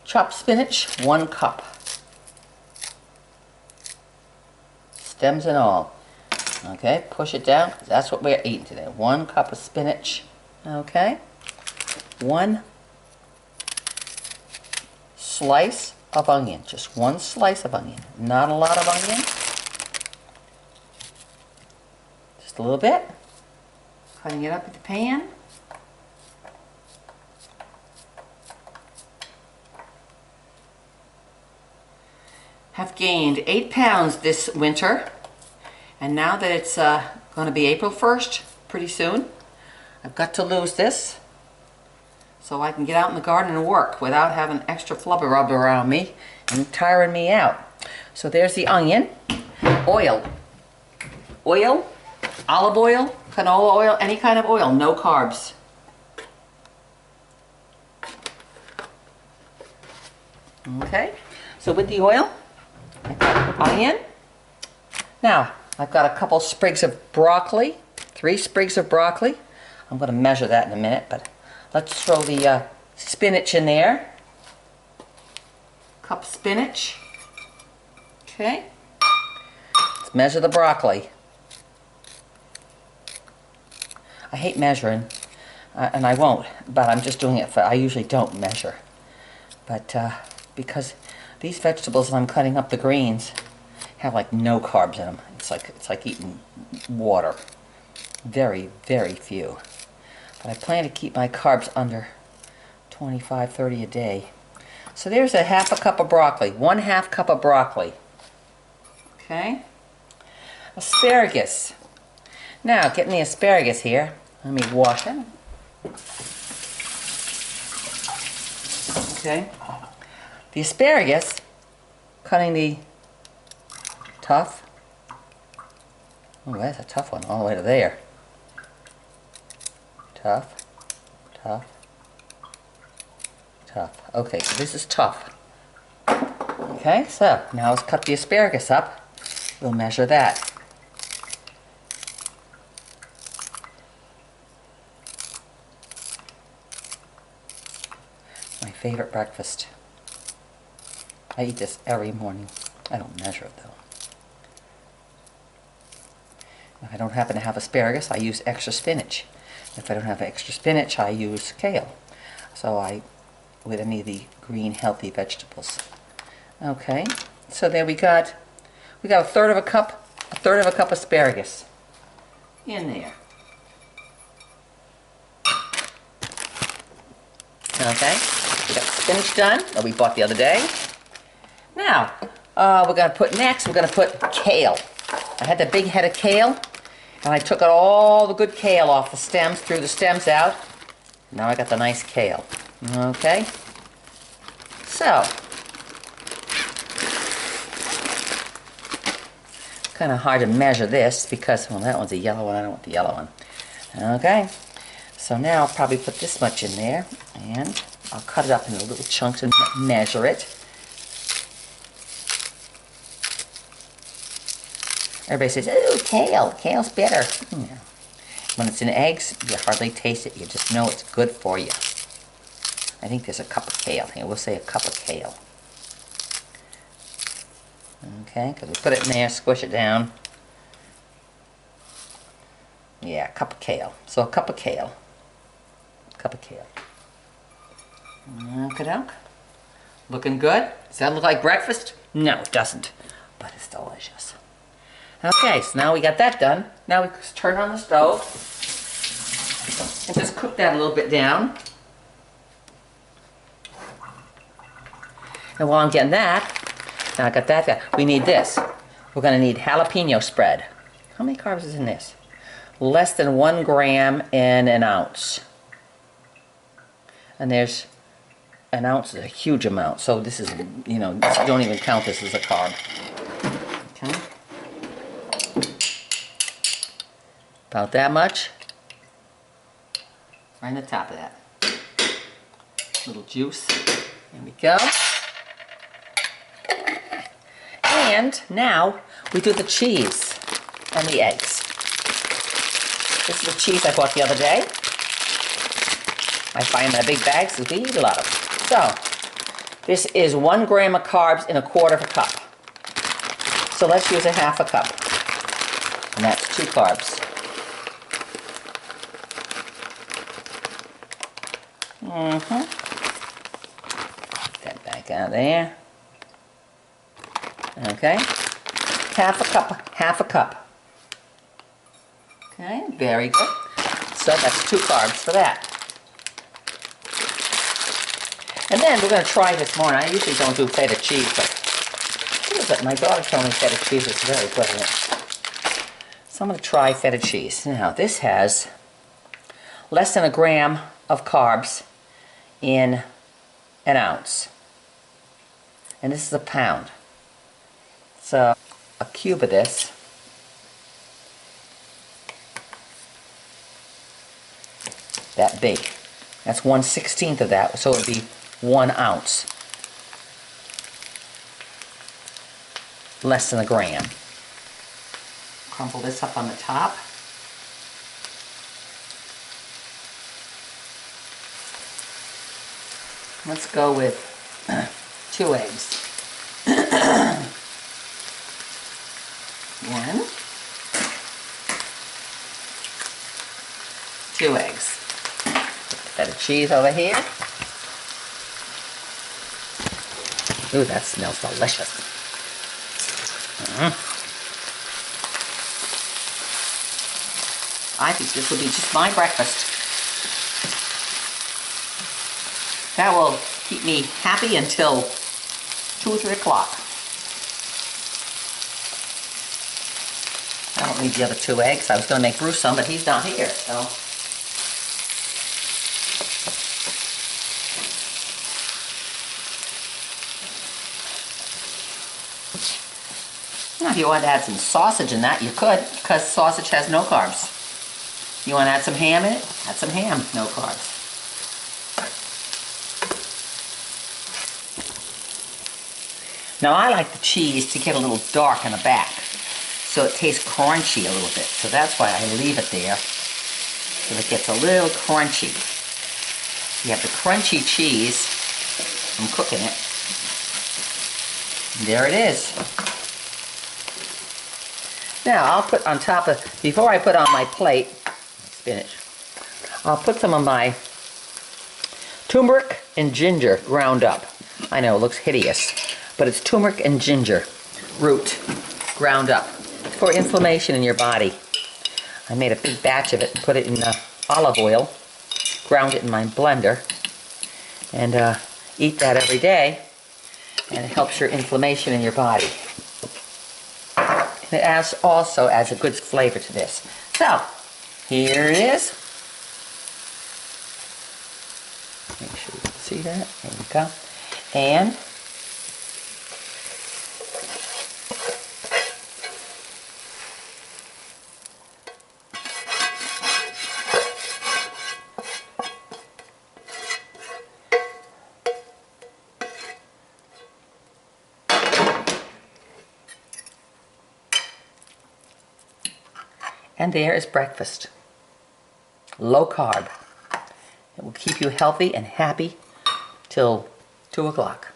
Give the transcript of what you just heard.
Chopped spinach, 1 cup. Stems and all. Okay, push it down, 'cause that's what we're eating today. 1 cup of spinach. Okay. 1 slice of onion. Just 1 slice of onion. Not a lot of onion. Just a little bit. Cutting it up in the pan. Have gained 8 pounds this winter, and now that it's going to be April 1st, pretty soon, I've got to lose this so I can get out in the garden and work without having extra flubber rub around me and tiring me out. So there's the onion, oil, olive oil, canola oil, any kind of oil, no carbs. Okay, so with the oil, onion. Now, I've got a couple sprigs of broccoli, 3 sprigs of broccoli. I'm going to measure that in a minute, but let's throw the spinach in there. Cup spinach. Okay. Let's measure the broccoli. I hate measuring, and I won't, but I'm just doing it for, I usually don't measure. But because these vegetables, I'm cutting up the greens, have like no carbs in them. It's like eating water. Very, very few. But I plan to keep my carbs under 25, 30 a day. So there's a 1/2 cup of broccoli. 1/2 cup of broccoli. Okay. Asparagus. Now, getting the asparagus here. Let me wash it. Okay. The asparagus, cutting the tough. Oh, that's a tough one, all the way to there. Tough, tough, tough. Okay, so this is tough. Okay, so now let's cut the asparagus up. We'll measure that. My favorite breakfast. I eat this every morning. I don't measure it though. If I don't happen to have asparagus, I use extra spinach. If I don't have extra spinach, I use kale. So with any of the green healthy vegetables. Okay, so there we got a 1/3 of a cup asparagus in there. Okay, we got the spinach done that we bought the other day. Now, we're going to put kale. I had the big head of kale, and I took all the good kale off the stems, threw the stems out. Now I got the nice kale. Okay? So, kind of hard to measure this because, well, that one's a yellow one. I don't want the yellow one. Okay? So now I'll probably put this much in there, and I'll cut it up into little chunks and measure it. Everybody says, "Oh, kale. Kale's better." Yeah. When it's in eggs, you hardly taste it. You just know it's good for you. I think there's a cup of kale here. We'll say a cup of kale. Okay, because we put it in there, squish it down. Yeah, a cup of kale. So a cup of kale. Cup of kale. Okey-doke. Looking good? Does that look like breakfast? No, it doesn't. But it's delicious. Okay, so now we got that done. Now we just turn on the stove and just cook that a little bit down. And while I'm getting that, now I got that down. We need this. We're going to need jalapeno spread. How many carbs is in this? Less than 1 gram in an ounce. And there's an ounce is a huge amount. So this is, you know, don't even count this as a carb. Okay. About that much. Right on the top of that. Little juice. There we go. And now we do the cheese and the eggs. This is the cheese I bought the other day. I find that big bags, so we eat a lot of them. So, This is 1 gram of carbs in a quarter of a cup. So let's use a half a cup. And that's 2 carbs. Get that back out of there. Okay. Half a cup, half a cup. Okay, very good. So that's 2 carbs for that. And then we're going to try this morning. I usually don't do feta cheese, but what is it? My daughter told me feta cheese is very good. So I'm going to try feta cheese. Now, this has less than a gram of carbs in an ounce. And this is a pound. So a cube of this. That big. That's 1/16 of that, so it would be 1 ounce. Less than a gram. Crumple this up on the top. Let's go with 2 eggs. 1, 2 eggs. Feta cheese over here. Ooh, that smells delicious. I think this will be just my breakfast. That will keep me happy until 2 or 3 o'clock. I don't need the other 2 eggs. I was going to make Bruce some, but he's not here, so. Now, if you want to add some sausage in that, you could, because sausage has no carbs. You want to add some ham in it? Add some ham, no carbs. Now, I like the cheese to get a little dark in the back, so it tastes crunchy a little bit. So that's why I leave it there, so it gets a little crunchy. You have the crunchy cheese. I'm cooking it. And there it is. Now, I'll put on top of, before I put on my plate, spinach, I'll put some of my turmeric and ginger ground up. I know, it looks hideous, but it's turmeric and ginger root ground up for inflammation in your body. I made a big batch of it and put it in olive oil, ground it in my blender, and eat that every day, and it helps your inflammation in your body. It also adds a good flavor to this. So, here it is. Make sure you can see that. There you go. And there is breakfast. Low carb. It will keep you healthy and happy till 2 o'clock.